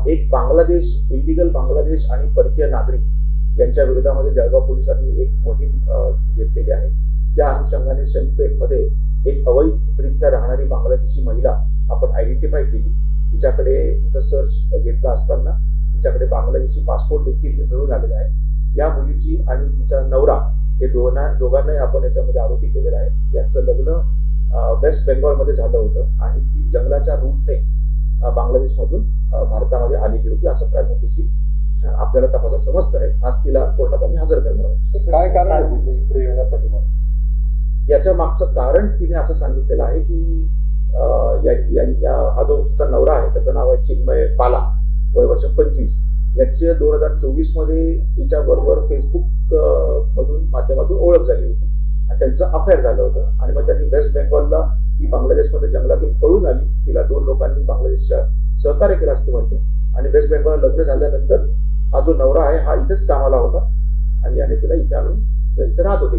एक बांगलादेश, इलिगल बांगलादेश आणि परकीय नागरिक यांच्या विरोधामध्ये जळगाव पोलिसांनी एक मोहीम घेतलेली आहे. त्या अनुषंगाने शनीपेठमध्ये एक अवैधरित्या राहणारी बांगलादेशी महिला आपण आयडेंटिफाय केली. तिच्याकडे तिचा सर्च घेतला असताना तिच्याकडे बांगलादेशी पासपोर्ट देखील मिळून आलेला आहे. या मुलीची आणि तिचा नवरा हे दोघांनाही आपण याच्यामध्ये आरोपी केलेला आहे. यांचं लग्न वेस्ट बेंगॉलमध्ये झालं होतं आणि ती जंगलाच्या रूटने बांगलादेशमधून भारतामध्ये आलेली होती, असं प्राइम ऑफिसी आपल्याला तपासात समजत आहे. आज तिला कोर्टात आम्ही हजर करणार आहोत. काय कारण आहे तिचं इकडे येण्यापाठीमागचं? याच्या मागचं कारण तिने असं सांगितलेलं आहे की हा जो तिचा नवरा आहे त्याचं नाव आहे चिन्मय पाला, वय वर्ष 25. याचे 2024 मध्ये तिच्याबरोबर फेसबुक मधून माध्यमातून ओळख झाली होती आणि त्यांचं अफेअर झालं होतं. आणि मग त्यांनी वेस्ट बेंगॉलला ती बांगलादेशमध्ये जंगलातून पळून आली. तिला 2 लोकांनी बांगलादेशच्या सहकार्य केलं असते म्हणते. आणि वेस्ट बेंगॉलला लग्न झाल्यानंतर हा जो नवरा आहे हा इथेच कामाला होता आणि याने तिला इथे आणून इथे राहत होते.